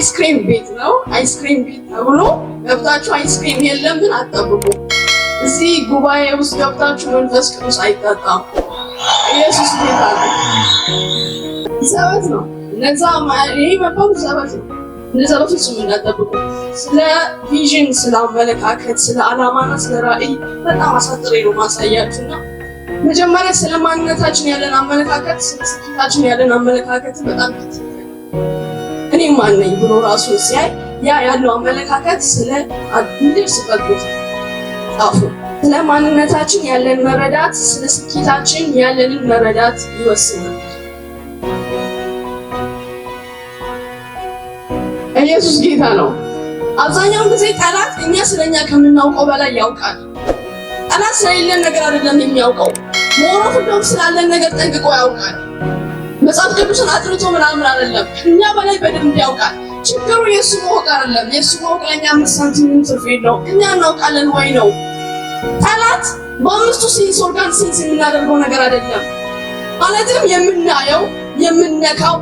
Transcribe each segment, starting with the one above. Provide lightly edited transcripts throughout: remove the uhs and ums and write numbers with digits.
አይስክሪም ቤት ነው። አይስክሪም ቤት ተብሎ ገብታችሁ አይስክሪም የለም ምን አትጠብቁ። እዚህ ጉባኤ ውስጥ ገብታችሁ መንፈስ ቅዱስ አይጠጣም። ኢየሱስ ጌታ ነው። ዘበት ነው። እነዛ ይሄ መባሉ ዘበት ነው። እነዛ በፍጹም እንዳትጠብቁ። ስለ ቪዥን፣ ስለ አመለካከት፣ ስለ ዓላማና ስለ ራዕይ በጣም አሳጥሬ ነው ማሳያችሁና መጀመሪያ ስለ ማንነታችን ያለን አመለካከት፣ ስለ ስኬታችን ያለን አመለካከት በጣም እኔ ማን ነኝ ብሎ ራሱ ሲያይ ያ ያለው አመለካከት ስለ እንደርስበት ጻፉ። ስለ ማንነታችን ያለን መረዳት ስለ ስኬታችን ያለንን መረዳት ይወስናል። ኢየሱስ ጌታ ነው። አብዛኛውን ጊዜ ጠላት እኛ ስለኛ ከምናውቀው በላይ ያውቃል። ጠላት ስለሌለን ነገር አይደለም የሚያውቀው፣ ሞሮፍ እንደው ስላለን ነገር ጠንቅቆ ያውቃል። መጽሐፍ ቅዱስን አጥርቶ ምናምን አይደለም፣ እኛ በላይ በደንብ ያውቃል። ችግሩ የሱ ማወቅ አይደለም። የሱ ማወቅ ለኛ 5 ሳንቲም ትርፍ የለው። እኛ እናውቃለን ወይ ነው። ጠላት በአምስቱ ሴንስ ኦርጋን ሴንስ የምናደርገው ነገር አይደለም። ማለትም የምናየው የምንነካው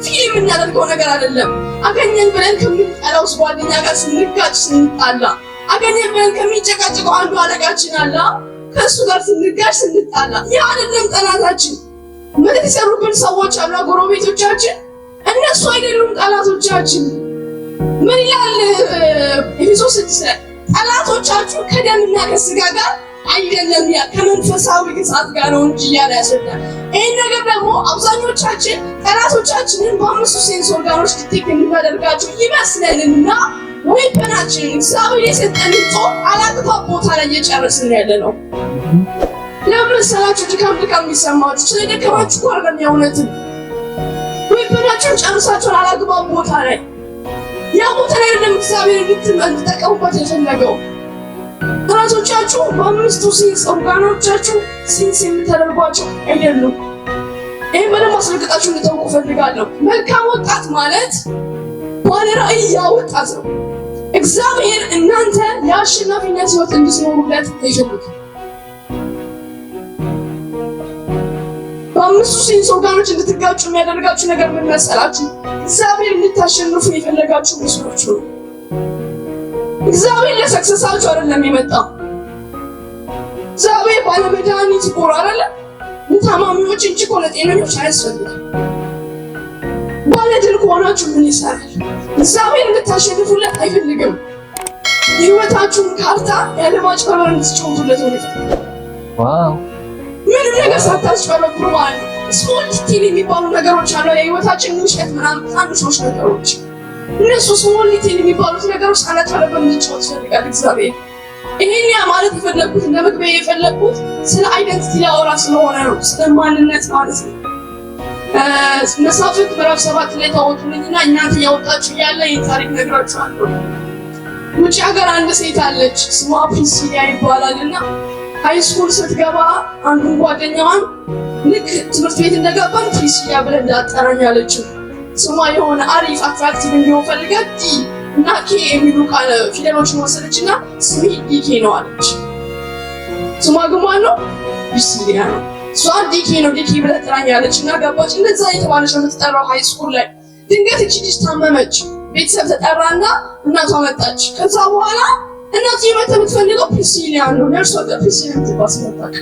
ፊልም የምናደርገው ነገር አይደለም። አገኘን ብለን ከምንጠላው ጓደኛ ጋር ስንጋጭ ስንጣላ፣ አገኘን ብለን ከሚጨቃጨቀው አንዱ አለቃችን አለ ከእሱ ጋር ስንጋጭ ስንጣላ፣ ያ አይደለም ጠላታችን። ምን ይሰሩብን ሰዎች አሉ ጎረቤቶቻችን፣ እነሱ አይደሉም ጠላቶቻችን። ምን ይላል ኤፌሶስ 6 ላይ ጠላቶቻችሁ ከደምና ከስጋ ጋር አይደለም ያ ከመንፈሳዊ ግዛት ጋር ነው እንጂ ያለ ያስረዳል። ይሄን ነገር ደግሞ አብዛኞቻችን ጠላቶቻችንን በአምስቱ ሴንስ ኦርጋኖች ዲቴክት የምናደርጋቸው ይመስለንና ወይፐናችንን እግዚአብሔር የሰጠንን ጦር አላግባብ ቦታ ላይ እየጨረስን ያለ ነው። ለምን መሰላችሁ? ድካም የሚሰማችሁ ስለደከማችሁ እኮ አይደለም። የእውነትን ወይፐናችሁን ጨርሳችኋል አላግባብ ቦታ ላይ። ያ ቦታ ላይ አይደለም እግዚአብሔር እንድትጠቀሙበት የፈለገው። ጠላቶቻችሁ በአምስቱ ሴንስ ኦርጋኖቻችሁ ሴንስ የምታደርጓቸው አይደሉም። ይህን በደንብ አስረግጣችሁ እንድታውቁ ፈልጋለሁ። መልካም ወጣት ማለት ባለ ራዕይ ወጣት ነው። እግዚአብሔር እናንተ የአሸናፊነት ሕይወት እንድትኖሩለት አይፈልግም። በአምስቱ ሴንስ ኦርጋኖች እንድትጋጩ የሚያደርጋችሁ ነገር ምን መሰላችሁ? እግዚአብሔር እንድታሸንፉ የፈለጋችሁ መስሎች ነው። እግዚአብሔር ለሰክሰሳችሁ አይደለም የመጣው። እግዚአብሔር ባለመድኃኒት እኮ አይደለም ለታማሚዎች እንጂ እኮ ለጤነኞች አያስፈልግም። ባለድል ከሆናችሁ ምን ይሰራል? እግዚአብሔር እንድታሸንፉለት አይፈልግም። የሕይወታችሁን ካርታ ያለማጭበርበር እንድትጫወቱለት ነው የሚፈልገው። ዋው! ምንም ነገር ሳታጭበረብሩ ማለት ነው። ስሞል ዲቴል የሚባሉ ነገሮች አሉ። የሕይወታችን ውሸት ምናምን ትናንሾች ነገሮች፣ እነሱ ስሞል ዲቴል የሚባሉት ነገሮች ሳናጭበረብር እንድትጫወቱ ይፈልጋል እግዚአብሔር። ይሄን ያ ማለት የፈለኩት እንደ መግቢያ የፈለኩት ስለ አይደንቲቲ ላወራ ስለሆነ ነው፣ ስለ ማንነት ማለት ነው። መሳፍንት ምዕራፍ 7 ላይ ታወጡልኝና እናንተ ያወጣችሁ ያለ የታሪክ ነግራችኋለሁ። ውጭ ሀገር አንድ ሴት አለች፣ ስሟ ፕሪሲሊያ ይባላልና ሃይስኩል ስትገባ አንዱን ጓደኛዋን ልክ ትምህርት ቤት እንደገባን ፕሪሲሊያ ብለን እንዳጠራኝ አለችው። ስሟ የሆነ አሪፍ አትራክቲቭ እንዲሆን ፈልጋ ዲ እና ኬ የሚሉ ቃል ፊደሎችን ወሰደችና ስሜ ዲኬ ነው አለች። ስሟ ግን ማን ነው? ፕሪሲሊያ ነው። እሷ ዲኬ ነው ዲኬ ብለህ ጥራኝ አለች እና ገባች። እንደዛ የተባለች የምትጠራው ሃይስኩል ላይ ድንገት እቺ ልጅ ታመመች። ቤተሰብ ተጠራና እናቷ መጣች። ከዛ በኋላ እናቱ የምትፈልገው ፕሪሲሊያ ነው። ነርሷ ፕሪሲሊያ ትባስ መጣች።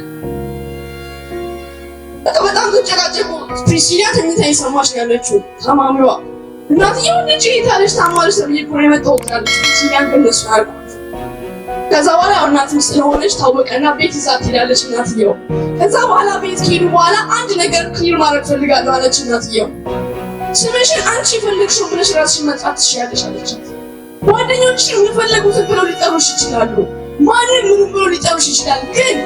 በጣም ተጨቃጨቁ። ፕሪሲሊያ ተኝታ የሰማች ያለችው ታማሚዋ እናትየው ልጅ ታለች ታማለች ተብዬ እኮ ነው የመጣሁት አለች። ፕሪሲሊያን ከነሱ ያልኩት። ከዛ በኋላ እናትም ስለሆነች ታወቀና ቤት ይዛት ሄዳለች እናትየው። ከዛ በኋላ ቤት ከሄዱ በኋላ አንድ ነገር ክሊር ማድረግ ፈልጋለሁ አለች እናትየው። ስምሽን አንቺ የፈለግሽው ብለሽ ራስሽን መጥራት ትችያለሽ አለች። ጓደኞችሽ የፈለጉትን ብለው ሊጠሩሽ ይችላሉ። ማንም ምንም ብሎ ሊጠሩሽ ይችላል። ግን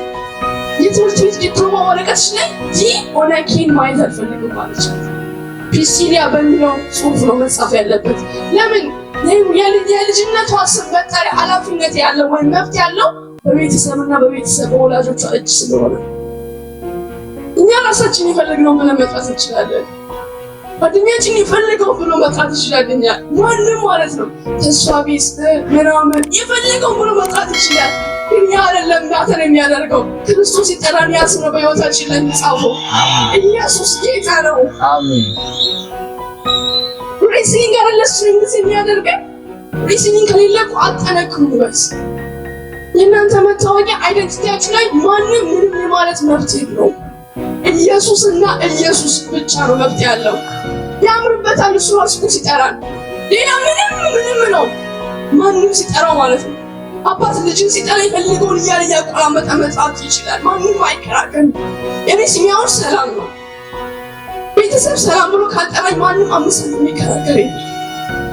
የትምህርት ቤት ዲፕሎማ ወረቀትሽ ላይ ዲ ሆነ ኬን ማየት አልፈልግም አለች። ፕሪሲሊያ በሚለው ጽሑፍ ነው መጻፍ ያለበት። ለምን የልጅነቷ ስም መጠሪያ ኃላፊነት ያለው ወይም መብት ያለው በቤተሰብና በቤተሰብ በወላጆቿ እጅ ስለሆነ እኛ ራሳችን የፈለግነው ብለን መጥራት እንችላለን። ጓደኛችን የፈለገው ብሎ መጥራት ይችላል። ማንም ማለት ነው ተስፋ ቢስ ምናምን የፈለገው ብሎ መጥራት ይችላል። ግን ያ አይደለም ማተር የሚያደርገው ክርስቶስ ይጠራን ያስ ነው በሕይወታችን ላይ ጻፈው። ኢየሱስ ጌታ ነው። አሜን። ሬስሊንግ አይደለ ስትሪንግስ የሚያደርገን ሬስሊንግ ከሌለ እኮ አጠነክሩ በስ የእናንተ መታወቂያ አይደንቲቲያችሁ ላይ ማንም ምንም የማለት መብት የለውም። ኢየሱስና ኢየሱስ ብቻ ነው መብት ያለው። ያምርበታል እሱ ራሱ ሲጠራን ሌላ ምንም ነው ማንም ሲጠራው ማለት ነው። አባት ልጅን ሲጠራ ይፈልገውን እያለ እያቆራመጠ መጥራት ይችላል። ማንም አይከራከርም። የኔ ስሚያውን ሰላም ነው። ቤተሰብ ሰላም ብሎ ካልጠራኝ ማንም አምስት የሚከራከር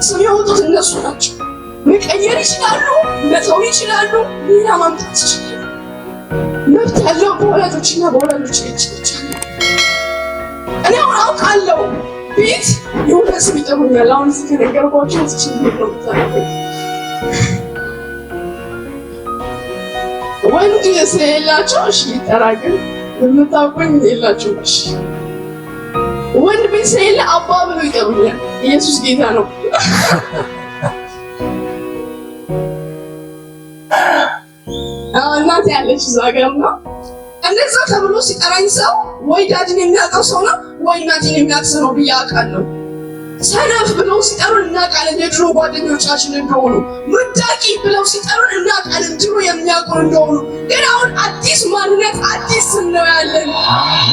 ስም ያወጡት እነሱ ናቸው። መቀየር ይችላሉ፣ መተው ይችላሉ፣ ሌላ ማምጣት ይችላሉ። መብት ያለው በወላጆችና በወላጆች ብቻ ነው። እኔ አሁን አውቃለሁ ቤት የሆነ ስም ይጠሩኛል። አሁን እዚህ ከነገርኳቸው ትችል ነው የምታደርገው ወንድ የሌላቸው እሺ ይጠራ፣ ግን የምታውቁኝ የላቸው እሺ። ወንድ ቤት ስለሌለ አባ ብሎ ይጠሩኛል። ኢየሱስ ጌታ ነው። እናቴ ያለች እዛ ጋር ነው። እንደዛ ተብሎ ሲጠራኝ ሰው ወይ ዳድን የሚያውቀው ሰው ነው ወይ እናቴን የሚያውቅ ሰው ነው ብዬ አውቃለሁ። ሰነፍ ብለው ሲጠሩን እናውቃለን የድሮ ጓደኞቻችን እንደሆኑ። ውዳቂ ብለው ሲጠሩን እናውቃለን ድሮ የሚያውቁን እንደሆኑ። ግን አሁን አዲስ ማንነት አዲስ ስም ነው ያለን።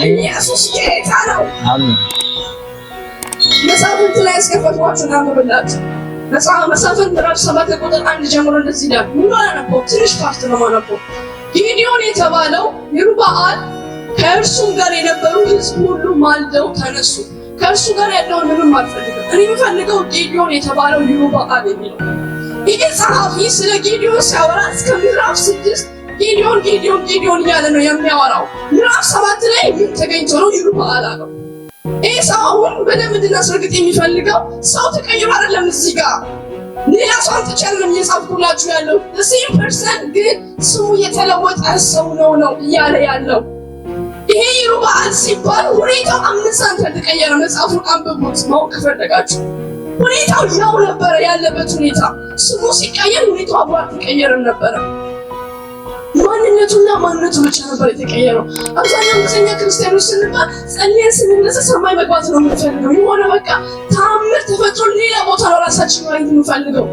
ኢየሱስ ጌታ ነው። መሳፍንት ላይ ያስከፈትኳችሁን አንብብላችሁ። መሳፍንት ምዕራፍ 7 ቁጥር 1 ጀምሮ እንደዚህ ይላል። ምን ማለት ነው? ትንሽ ፓርት ነው ማለት ነው። ጊዲዮን የተባለው ይሩበአል ከእርሱም ጋር የነበሩ ሕዝብ ሁሉ ማልደው ተነሱ። ከእርሱ ጋር ያለውን ምንም አልፈልግም። እኔ የምፈልገው ጊዲዮን የተባለው ይሩበአል የሚለው። ይሄ ጸሐፊ ስለ ጊዲዮን ሲያወራ እስከ ምዕራፍ 6 ጊዲዮን እያለ ነው የሚያወራው። ምዕራፍ 7 ላይ ምን ተገኝቶ ነው ይሩበአል አለው። ይሄ ሰው አሁን በደንብ እንድናስረግጥ የሚፈልገው ሰው ተቀይሮ አይደለም። እዚህ ጋር ሌላ ሰው አልተቻለም እየጻፍኩላችሁ ያለው ሴም ፐርሰን ግን ስሙ የተለወጠ ሰው ነው እያለ ያለው። ይሄ ይሩበአል ሲባል ሁኔታው 5 ሳንቲም ተቀየረ። መጽሐፉን አንብቡት ማወቅ ከፈለጋችሁ። ሁኔታው ያው ነበረ ያለበት ሁኔታ። ስሙ ሲቀየር ሁኔታው አብሮ አልተቀየረም ነበረ። ማንነቱና ማንነቱ ብቻ ነበር የተቀየረው። አብዛኛው ጊዜ ክርስቲያኖች ስንባል ጸልየን ስንነሳ ሰማይ መግባት ነው የምንፈልገው። የሆነ በቃ ተአምር ተፈጥሮ ሌላ ቦታ ነው ራሳችን ማየት የምንፈልገው።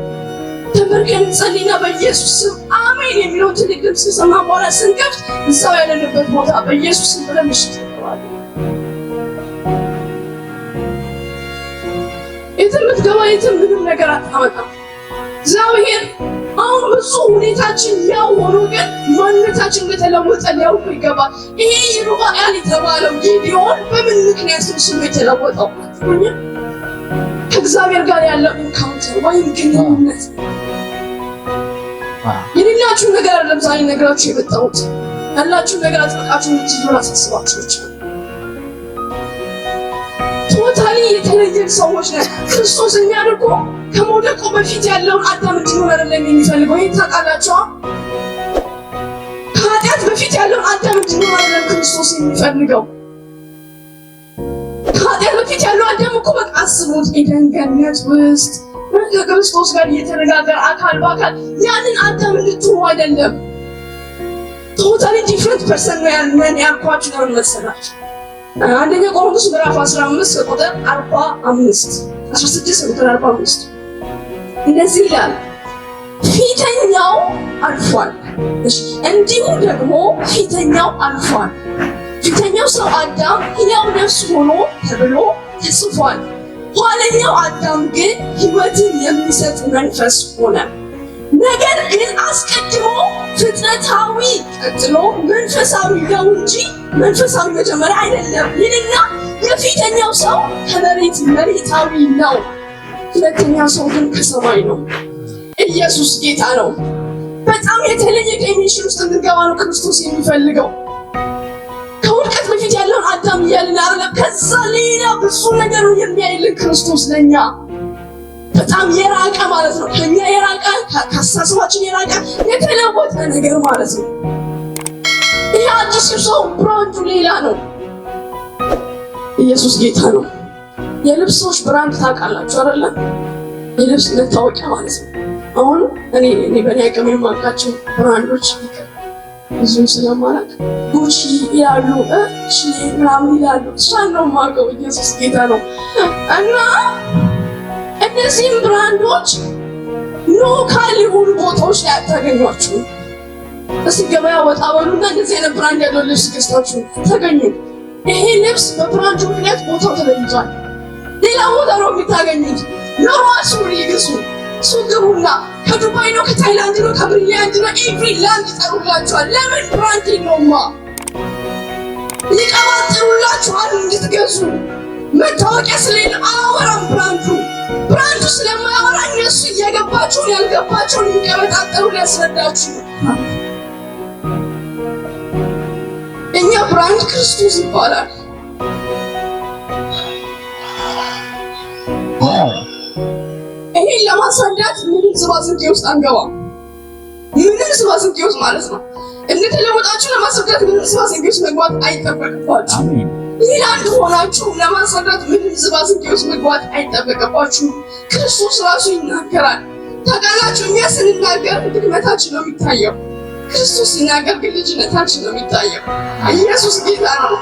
ተመርከን ጸልይና በኢየሱስ ስም አሜን የሚለውን ትልቅ ድምፅ ሰማ በኋላ ስንከፍት እዛው ያለንበት ቦታ በኢየሱስ ስም ብለን እንሽተዋለን። የትም ብትገባ የትም ምንም ነገር አታመጣም። እግዚአብሔር አሁን ብዙ ሁኔታችን ያው ሆኖ ግን ማንነታችን እንደተለወጠ ሊያውቁ ይገባል። ይሄ ይሩበአል የተባለው ጊዲዮን በምን ምክንያት ነው ስሙ የተለወጠው? ከእግዚአብሔር ጋር ያለው ኢንካውንተር ወይም ግንኙነት የሌላችሁ ነገር አይደለም። ዛሬ ነገራችሁ የመጣሁት ያላችሁ ነገር አጥብቃችሁ እንድትይዙ አሳስባችሁ ብቻ። ቶታሊ የተለየን ሰዎች ነን። ክርስቶስ እኛን እኮ ከመውደቁ በፊት ያለውን አዳም እንዲኖር አይደለም የሚፈልገው። ይሄን ታውቃላችሁ። ከኃጢአት በፊት ያለውን አዳም እንዲኖር አይደለም ክርስቶስ የሚፈልገው። ከኃጢአት በፊት ያለው አዳም እኮ በቃ አስቡት፣ ኤደን ገነት ውስጥ ከክርስቶስ ጋር እየተነጋገረ አካል በአካል ያንን አዳም እንድትሆኑ አይደለም። ቶታሊ ዲፍረንት ፐርሰን ነው ያልኳችሁ። ለምን መሰላችሁ? አንደኛ ቆሮንቶስ ምዕራፍ 15 ቁጥር 45 16 ቁጥር 45 እንደዚህ ይላል፣ ፊተኛው አልፏል፣ እንዲሁም ደግሞ ፊተኛው አልፏል። ፊተኛው ሰው አዳም ሕያው ነፍስ ሆኖ ተብሎ ተጽፏል። ኋለኛው አዳም ግን ሕይወትን የሚሰጥ መንፈስ ሆነ። ነገር ግን አስቀድሞ ፍጥረታዊ ቀጥሎ መንፈሳዊ ነው እንጂ መንፈሳዊ መጀመሪያ አይደለም ይልና የፊተኛው ሰው ከመሬት መሬታዊ ነው፣ ሁለተኛው ሰው ግን ከሰማይ ነው። ኢየሱስ ጌታ ነው። በጣም የተለየ ዳይሜንሽን ውስጥ እንድንገባ ነው ክርስቶስ የሚፈልገው። ከውድቀት በፊት ያለውን አዳም እያልን አይደለም፣ ከዛ ሌላ ብዙ ነገር ነው የሚያይልን ክርስቶስ ለኛ በጣም የራቀ ማለት ነው። ከኛ የራቀ ከአስተሳሰባችን የራቀ የተለወጠ ነገር ማለት ነው። ይህ አዲስ ሰው ብራንዱ ሌላ ነው። ኢየሱስ ጌታ ነው። የልብሶች ብራንድ ታውቃላችሁ አይደለ? የልብስ መታወቂያ ማለት ነው። አሁን እኔ በእኔ አቅም የማውቃቸው ብራንዶች ብዙም ስለማላውቅ ጉቺ ይላሉ፣ ምናምን ይላሉ። እሷን ነው የማውቀው። ኢየሱስ ጌታ ነው። እና እነዚህም ብራንዶች ሎካል የሆኑ ቦታዎች ላይ አታገኟቸው። እስቲ ገበያ ወጣ በሉና እንደዚህ አይነት ብራንድ ያለው ልብስ ገዝታችሁ ተገኙ። ይሄ ልብስ በብራንዱ ምክንያት ቦታው ተለይቷል። ሌላ ቦታ ነው የምታገኙት። ኖሯችሁ ይግዙ። ሱቅ ግቡና ከዱባይ ነው ከታይላንድ ነው ከብሪሊያንድ ነው ኤቭሪ ላንድ ይጠሩላችኋል። ለምን? ብራንድ ነውማ። ይቀባጥሩላችኋል እንድትገዙ። መታወቂያ ስለሌለ አያወራም ብራንዱ ስለማያወራ እነሱ እየገባችሁን ያልገባችሁን የሚቀበጣጠሩ ሊያስረዳችሁ። እኛ ብራንድ ክርስቶስ ይባላል። ይሄን ለማስረዳት ምንም ዝባዝንኬ ውስጥ አንገባም። ምንም ዝባዝንኬ ውስጥ ማለት ነው። እንደተለወጣችሁ ለማስረዳት ምንም ዝባዝንኬ ውስጥ መግባት አይጠበቅባችሁ። ሌላ እንደሆናችሁ ለማስረዳት ምንም ዝባዝንኬ ውስጥ መግባት አይጠበቅባችሁ። ክርስቶስ ራሱ ይናገራል። ታውቃላችሁ፣ እኛ ስንናገር ድክመታችን ነው የሚታየው። ክርስቶስ ሲናገር ግን ልጅነታችን ነው የሚታየው። ኢየሱስ ጌታ ነው።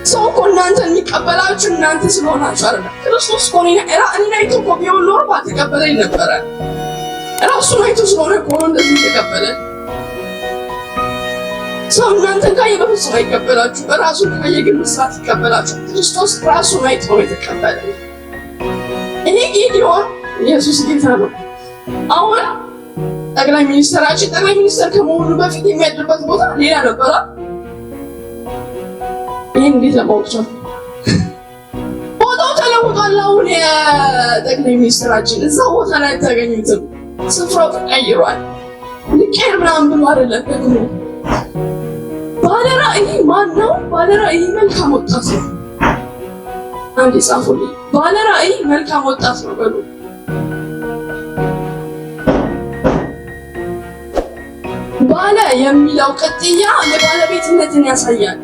ሰው እኮ እናንተን የሚቀበላችሁ እናንተ ስለሆናችሁ አይደለም። ክርስቶስ እኮ እኔን አይቶ እኮ ቢሆን ኖሮ ባልተቀበለኝ ነበረ። ራሱን አይቶ ስለሆነ እኮ ነው እንደዚህ የተቀበለን። ሰው እናንተን ካየ በፍጹም አይቀበላችሁ። ራሱን ካየ ግን መስራት ይቀበላችሁ። ክርስቶስ ራሱን አይቶ ነው የተቀበለን። ይሄ ጌዲዮን ኢየሱስ ጌታ ነው። አሁን ጠቅላይ ሚኒስተር ከመሆኑ በፊት የሚያድርበት ቦታ ሌላ ነበረ። ይህን እንዴት ለማወቅ ቻልኩ? ቦታው ተለውጧል። አሁን የጠቅላይ ሚኒስትራችን እዛ ቦታ ላይ አታገኙትም። ስፍራው ተቀይሯል። ልቀር ምናምን ብሎ አይደለም። ደግሞ ባለራዕይ ማን ነው? ባለራዕይ መልካም ወጣት ነው። አንድ ጻፉልኝ። ባለራዕይ መልካም ወጣት ነው በሉ። ባለ የሚለው ቅጥያ የባለቤትነትን ያሳያል።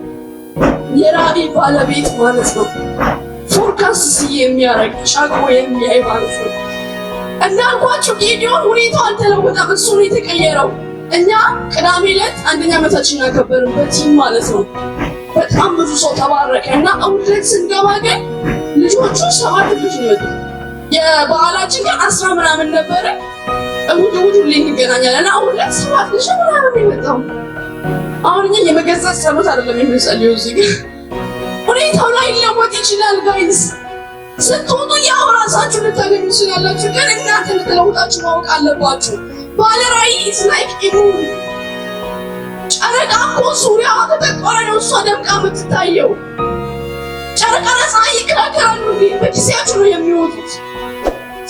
የራዕይ ባለቤት ማለት ነው። ፎርካስት የሚያደርግ ሻቅቦ የሚያይ ማለት ነው። እንዳልኳችሁ ጌዲዮን ሁኔታው አልተለወጠም፣ እሱ ነው የተቀየረው። እኛ ቅዳሜ ዕለት አንደኛ ዓመታችንን ያከበርንበት ቲም ማለት ነው። በጣም ብዙ ሰው ተባረከ እና እሑድ ዕለት ስንገባ ግን ልጆቹ 7 ልጆች ነው የመጡት። የበዓላችን ግን 10 ምናምን ነበረ። እሑድ ሁሌ እንገናኛለን እና እሑድ ዕለት 7 ልጅ ምናምን ነው የመጣው። አሁን እኛ የመገዛት ጸሎት አይደለም የምንጸልየው። እዚህ ግን ሁኔታው ላይ ሊለወጥ ይችላል ጋይስ። ስትወጡ ያው ራሳችሁ ልታገኙ ትችላላችሁ፣ ግን እናንተ ልትለውጣችሁ ማወቅ አለባችሁ። ባለራዕይ ኢዝ ላይክ ኢሙን። ጨረቃ እኮ ዙሪያዋ ተጠቆረ ነው እሷ ደምቃ የምትታየው። ጨረቃና ፀሐይ ይከራከራሉ እንዴ? በጊዜያቸው ነው የሚወጡት።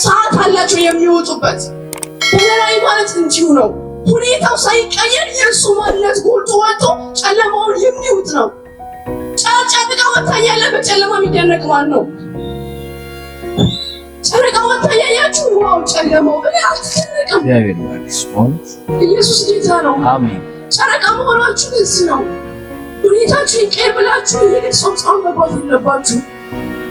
ሰዓት አላቸው የሚወጡበት። ባለራዕይ ማለት እንዲሁ ነው። ሁኔታው ሳይቀየር የእሱ ማንነት ጎልቶ ወጥቶ ጨለማውን የሚውጥ ነው። ጨረቃ ወጥታ እያለ በጨለማ የሚደነቅ ማን ነው? ጨረቃ ወጥታ እያያችሁ ዋው ጨለማው ብለህ አትደነቅም። ኢየሱስ ጌታ ነው። አሜን። ጨረቃ መሆናችሁ እዚህ ነው። ሁኔታችሁ ይቀየር ብላችሁ የግድ ጾም መግባት የለባችሁ።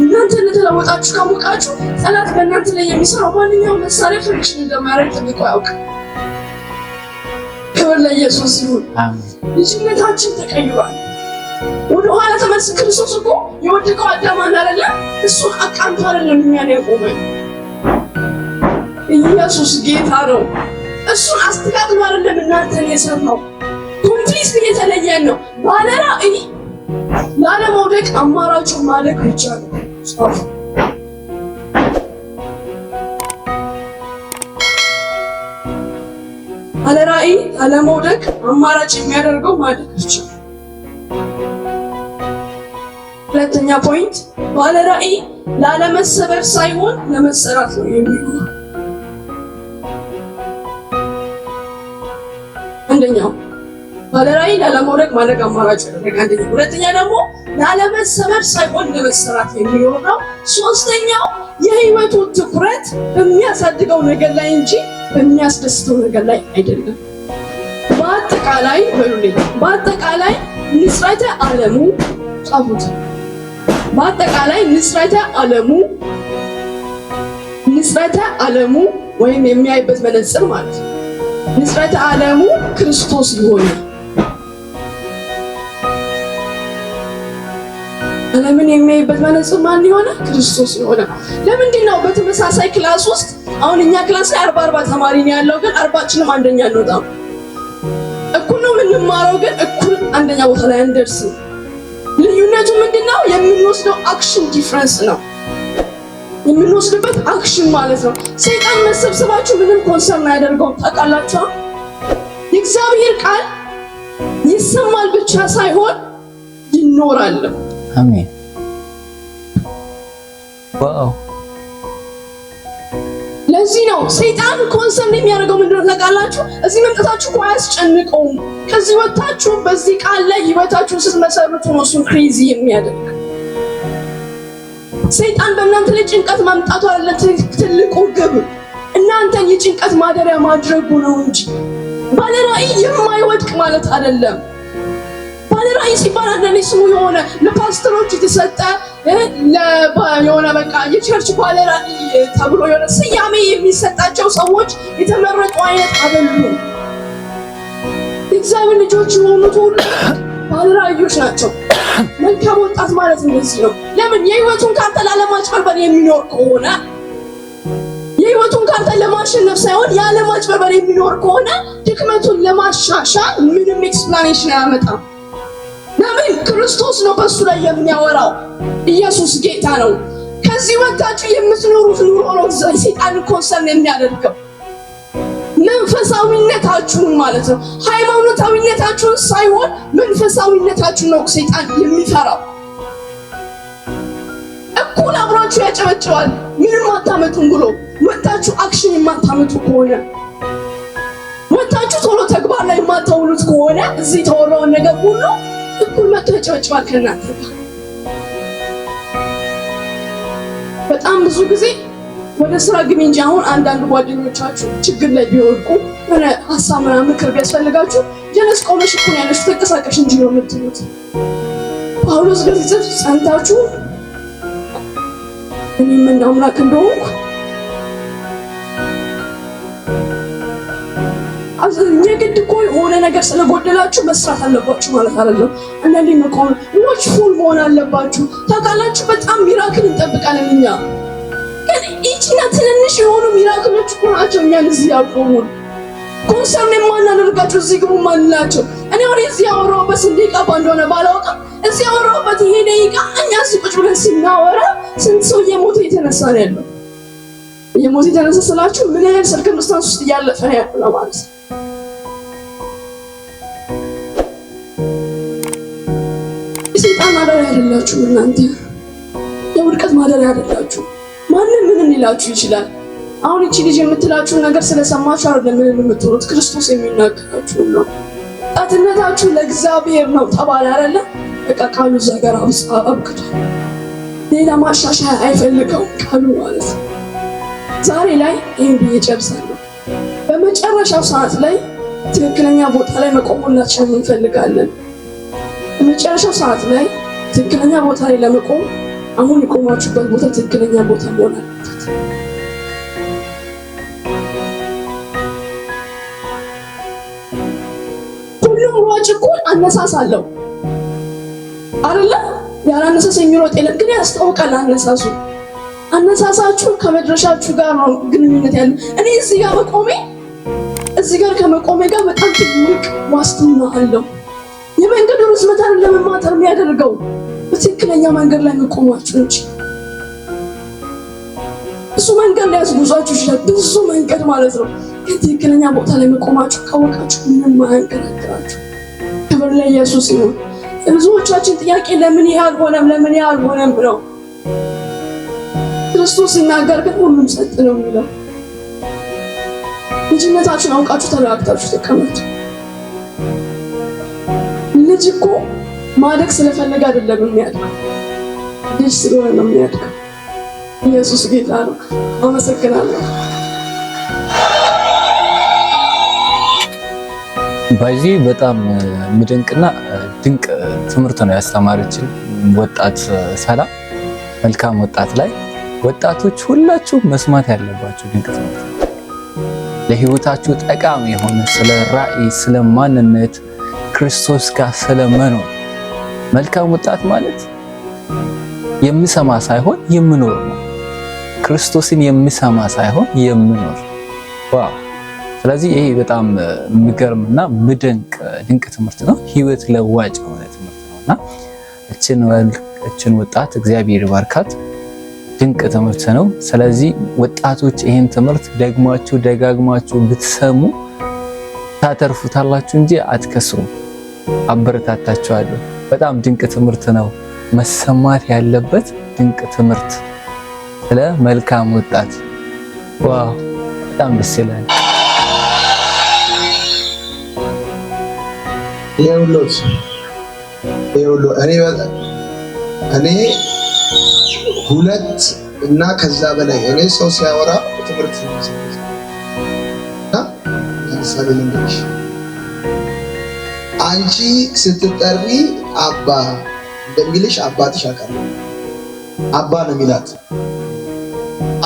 እናንተ እንደተለወጣችሁ ካወቃችሁ ጠላት በእናንተ ላይ የሚሰራው ማንኛውም መሳሪያ ፍሪክሽን እንደማያደርግ ጠንቅቆ ያውቃል። ክብር ለኢየሱስ ይሁን። ልጅነታችን ተቀይሯል። ወደ ኋላ ተመልስ። ክርስቶስ እኮ የወደቀው አዳም አይደለ? እሱ አቃንቶ አይደለም እኛን ያቆመን። ኢየሱስ ጌታ ነው። እሱን አስተካክሎ አይደለም እናንተን የሰራው። ኮምፕሊት የተለየን ነው። ባለራዕይ ላለመውደቅ አማራጩ ማለቅ ብቻ ነው። ባለራዕይ ላለመውደቅ አማራጭ የሚያደርገው ማለቅ ብቻ። ሁለተኛ ፖይንት፣ ባለራዕይ ላለመሰበር ሳይሆን ለመሰራት ነው የሚሆነው። አንደኛው ባለራዕይ ላለመውደቅ ማለቅ አማራጭ ያደርጋል። አንደኛው። ሁለተኛ ደግሞ ላለመሰበር ሳይሆን ለመሰራት የሚሆነው። ሶስተኛው የህይወቱ ትኩረት በሚያሳድገው ነገር ላይ እንጂ በሚያስደስተው ነገር ላይ አይደለም። በአጠቃላይ በሉልኝ፣ በአጠቃላይ ንጽረተ ዓለሙ ጻፉት። በአጠቃላይ ንጽረተ ዓለሙ ወይም የሚያይበት መነጽር ማለት ነው። ንጽረተ ዓለሙ ክርስቶስ ይሆናል። ዓለምን የሚያይበት መነጽር ማን የሆነ? ክርስቶስ የሆነ። ለምንድን ነው በተመሳሳይ ክላስ ውስጥ አሁን እኛ ክላስ ላይ 40 ተማሪ ነው ያለው፣ ግን 40ችንም አንደኛ አንወጣም። እኩል ነው የምንማረው፣ ግን እኩል አንደኛ ቦታ ላይ አንደርስም። ልዩነቱ ምንድነው? የምንወስደው አክሽን ዲፍረንስ ነው። የምንወስድበት አክሽን ማለት ነው። ሰይጣን መሰብሰባችሁ ምንም ኮንሰርን አያደርገውም። ታውቃላችሁ? የእግዚአብሔር ቃል ይሰማል ብቻ ሳይሆን ይኖራል። አሜን። ዋው! ለዚህ ነው ሰይጣን ኮንሰርን የሚያደርገው ምንድነው ታውቃላችሁ? እዚህ መምጣታችሁ እኮ አያስጨንቀውም። ከዚህ ወጣችሁ በዚህ ቃል ላይ ህይወታችሁን ስትመሰርቱ ነው እሱን ክሬዚ የሚያደርግ። ሰይጣን በእናንተ ላይ ጭንቀት ማምጣቱ አይደለም ትልቁ ግብ፣ እናንተን የጭንቀት ማደሪያ ማድረጉ ነው እንጂ ባለራዕይ የማይወድቅ ማለት አይደለም። ባለራዕይ ሲባል አንዳንዴ ስሙ የሆነ ለፓስተሮች የተሰጠ የሆነ በቃ የቸርች ባለራዕይ ተብሎ የሆነ ስያሜ የሚሰጣቸው ሰዎች የተመረጡ አይነት አይደሉም። የእግዚአብሔር ልጆች የሆኑት ሁሉ ባለራዕዮች ናቸው። መልካም ወጣት ማለት እንደዚህ ነው። ለምን? የህይወቱን ካርታ ላለማጭበርበር የሚኖር ከሆነ፣ የህይወቱን ካርታ ለማሸነፍ ሳይሆን ያለማጭበርበር የሚኖር ከሆነ ድክመቱን ለማሻሻል ምንም ኤክስፕላኔሽን አያመጣም። ለምን? ክርስቶስ ነው በሱ ላይ የሚያወራው። ኢየሱስ ጌታ ነው። ከዚህ ወጣችሁ የምትኖሩት ኑሮ ነው ሰይጣን ኮንሰርን የሚያደርገው። መንፈሳዊነታችሁን ማለት ነው። ሃይማኖታዊነታችሁን ሳይሆን መንፈሳዊነታችሁን ነው ሰይጣን የሚፈራው። እኩል አብራችሁ ያጨበጭባል ምንም አታመጡም ብሎ ወጣችሁ አክሽን የማታመጡ ከሆነ፣ ወጣችሁ ቶሎ ተግባር ላይ የማታውሉት ከሆነ እዚህ የተወራውን ነገር ሁሉ እኩል መጥቶ ያጨበጭባል ከእናንተ ጋር። በጣም ብዙ ጊዜ ወደ ስራ ግቢ እንጂ አሁን አንዳንድ ጓደኞቻችሁ ችግር ላይ ቢወድቁ የሆነ ሀሳብ ምናምን ምክር ቢያስፈልጋችሁ ጀለስ ቆመሽ እኮ ነው ያለሽ ተንቀሳቀሽ እንጂ ነው የምትሉት። ጳውሎስ በዚህ ጽፍ ጸንታችሁ እኔም እንደ አምላክ እንደሆንኩ የግድ እኮ የሆነ ነገር ስለጎደላችሁ መስራት አለባችሁ ማለት አይደለም። አንዳንዴ መቆም ዋችፉል መሆን አለባችሁ። ታውቃላችሁ በጣም ሚራክል እንጠብቃለን እኛ፣ ግን ይህችና ትንንሽ የሆኑ ሚራክሎች እኮ ናቸው እኛን እዚህ ያቆሙን። ኮንሰርን የማናደርጋቸው እዚህ ግቡ ማንላቸው። እኔ አሁን እዚህ ያወራሁበት ስንት ደቂቃ እንደሆነ ባላውቅም እዚህ ያወራሁበት ይሄ ደቂቃ እኛ እዚህ ቁጭ ብለን ስናወራ ስንት ሰው እየሞተ የተነሳ ነው ያለው። እየሞተ የተነሳ ስላችሁ ምን ያህል ሰርከምስታንስ ውስጥ እያለፈ ነው ያለው ማለት ነው። የሰይጣን ማደሪያ አይደላችሁ እናንተ፣ የውድቀት ማደሪያ አይደላችሁ። ማንም ምንም ሊላችሁ ይችላል። አሁን እቺ ልጅ የምትላችሁ ነገር ስለሰማችሁ አይደለም ምንም የምትሉት፣ ክርስቶስ የሚናገራችሁ ነው። ወጣትነታችሁ ለእግዚአብሔር ነው ተባለ አይደለ? በቃ ቃሉ እዛ ጋር አብቅቷል። ሌላ ማሻሻያ አይፈልገውም ቃሉ ማለት ነው። ዛሬ ላይ ይህን ብዬ ጨርሳለሁ። በመጨረሻው ሰዓት ላይ ትክክለኛ ቦታ ላይ መቆሙላችን እንፈልጋለን። በመጨረሻው ሰዓት ላይ ትክክለኛ ቦታ ላይ ለመቆም አሁን የቆማችሁበት ቦታ ትክክለኛ ቦታ መሆን አለበት። ሁሉም ሯጭ እኮ አነሳስ አለው አይደለ? ያላነሳስ የሚሮጥ የለም፣ ግን ያስታውቃል አነሳሱ። አነሳሳችሁ ከመድረሻችሁ ጋር ነው ግንኙነት ያለው። እኔ እዚህ ጋር መቆሜ እዚህ ጋር ከመቆሜ ጋር በጣም ትልቅ ዋስትና አለው። የመንገዱ ርዝመት አይደለም ማተር የሚያደርገው በትክክለኛ መንገድ ላይ መቆማችሁ እንጂ። ብዙ መንገድ ላይ ያስጉዟችሁ ይችላል፣ ብዙ መንገድ ማለት ነው። ግን ትክክለኛ ቦታ ላይ መቆማችሁ ካወቃችሁ ምንም አያንገራግራችሁ። ክብር ለኢየሱስ ይሁን። ብዙዎቻችን ጥያቄ ለምን ያህል ሆነም ለምን ያህል ሆነም ነው። ክርስቶስ ሲናገር ግን ሁሉም ሰጥ ነው የሚለው። ልጅነታችሁን አውቃችሁ ተረጋግታችሁ ተቀመጡ። ልጅ እኮ ማደግ ስለፈለገ አይደለም የሚያድገው፣ ልጅ ስለሆነ ነው የሚያድገው። ኢየሱስ ጌታ ነው። አመሰግናለሁ። በዚህ በጣም ምድንቅና ድንቅ ትምህርት ነው ያስተማረችን ወጣት ሰላም። መልካም ወጣት ላይ ወጣቶች ሁላችሁ መስማት ያለባችሁ ድንቅ ትምህርት ነው። ለህይወታችሁ ጠቃሚ የሆነ ስለ ራዕይ፣ ስለ ማንነት፣ ክርስቶስ ጋር ስለመኖር። መልካም ወጣት ማለት የምሰማ ሳይሆን የምኖር ነው። ክርስቶስን የምሰማ ሳይሆን የምኖር። ዋው! ስለዚህ ይሄ በጣም የሚገርምና ድንቅ ትምህርት ነው። ህይወት ለዋጭ የሆነ ትምህርት ነውና እችን ወጣት እግዚአብሔር ይባርካት። ድንቅ ትምህርት ነው። ስለዚህ ወጣቶች ይሄን ትምህርት ደጋግማችሁ ብትሰሙ ታተርፉታላችሁ እንጂ አትከስሩም። አበረታታችኋለሁ። በጣም ድንቅ ትምህርት ነው። መሰማት ያለበት ድንቅ ትምህርት ስለ መልካም ወጣት። ዋው! በጣም ደስ ይላል። እኔ ሁለት እና ከዛ በላይ እኔ ሰው ሲያወራ ትምህርት ነው። ለምሳሌ ልንገርሽ፣ አንቺ ስትጠሪ አባ እንደሚልሽ አባትሽ አውቃለሁ። አባ ነው የሚላት።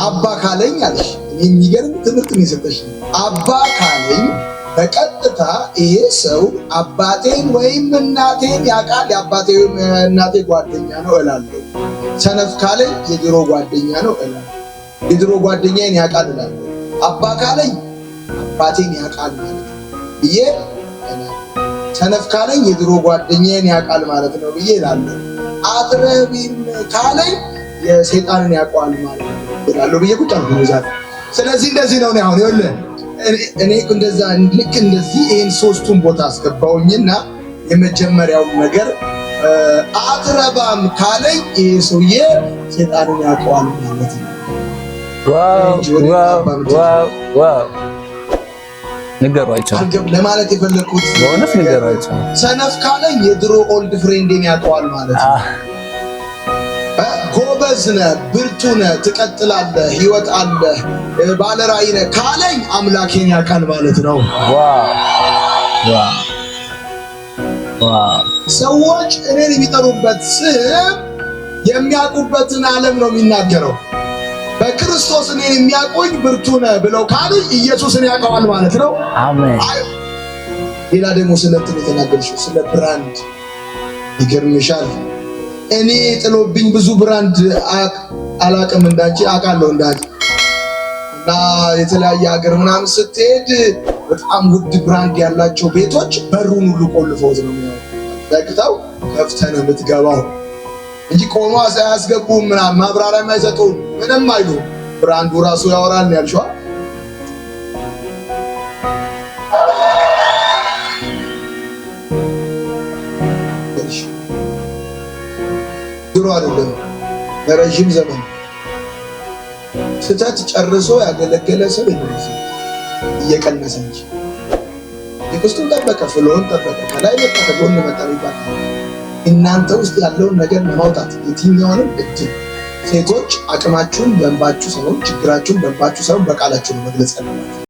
አባ ካለኝ አለሽ። የሚገርም ትምህርት ነው የሰጠሽ። አባ ካለኝ በቀጥታ ይሄ ሰው አባቴን ወይም እናቴን ያውቃል፣ የአባቴ ወይም እናቴ ጓደኛ ነው እላለሁ። ሰነፍ ካለኝ የድሮ ጓደኛ ነው እላለሁ። የድሮ ጓደኛዬን ያውቃል እላለሁ። አባ ካለኝ አባቴን ያውቃል ማለት ነው ብዬ እላለሁ። ሰነፍ ካለኝ የድሮ ጓደኛዬን ያውቃል ማለት ነው ብዬ እላለሁ። አትረቢም ካለኝ የሰይጣንን ያውቀዋል ማለት ነው እላለሁ ብዬ ቁጭ አልኩ። ስለዚህ እንደዚህ ነው አሁን ይኸውልህ እኔ እንደዛ ልክ እንደዚህ ይሄን ሶስቱን ቦታ አስገባውኝና የመጀመሪያው ነገር አትረባም ካለኝ ይሄ ሰውዬ ሰይጣንን ያውቀዋል ማለት ነው። ዋው ንገሯቸው ለማለት የፈለኩት በእውነት ንገሯቸው። ሰነፍ ካለኝ የድሮ ኦልድ ፍሬንዴን ያውቀዋል ማለት ነው። ጎበዝ ነህ፣ ብርቱ ነህ፣ ትቀጥላለህ፣ ህይወት አለህ፣ ባለ ራዕይ ነህ ካለኝ አምላኬን ያውቃል ማለት ነው። ሰዎች እኔን የሚጠሩበት ስም የሚያውቁበትን ዓለም ነው የሚናገረው። በክርስቶስ እኔን የሚያውቁኝ ብርቱ ነህ ብለው ካሉኝ ኢየሱስን ያውቀዋል ማለት ነው። አሜን። ሌላ ደግሞ ስለ እንትን የተናገርሽው ስለ ብራንድ ይገርምሻል። እኔ ጥሎብኝ ብዙ ብራንድ አላቅም እንዳንቺ አውቃለሁ እንዳንቺ እና የተለያየ ሀገር ምናምን ስትሄድ በጣም ውድ ብራንድ ያላቸው ቤቶች በሩን ሁሉ ቆልፈውት ነው የሚሆነው። ዘግተው ከፍተህ ነው የምትገባው እንጂ ቆሞ ሳያስገቡም ምናምን ማብራሪያ የማይሰጡም ምንም አይሉ። ብራንዱ ራሱ ያወራል ያልሽዋ ድሮ አይደለም ለረጅም ዘመን ስህተት ጨርሶ ያገለገለ ሰው እየቀነሰ እንጂ የክርስቶስ ጠበቀ፣ ፍሎን ጠበቀ፣ ከላይ መጣ፣ ከጎን መጣ ይባላል። እናንተ ውስጥ ያለውን ነገር ለማውጣት የትኛውንም እድል ሴቶች አቅማችሁን በእንባችሁ ሳይሆን ችግራችሁን በእንባችሁ ሳይሆን በቃላችሁ መግለጽ አለባችሁ።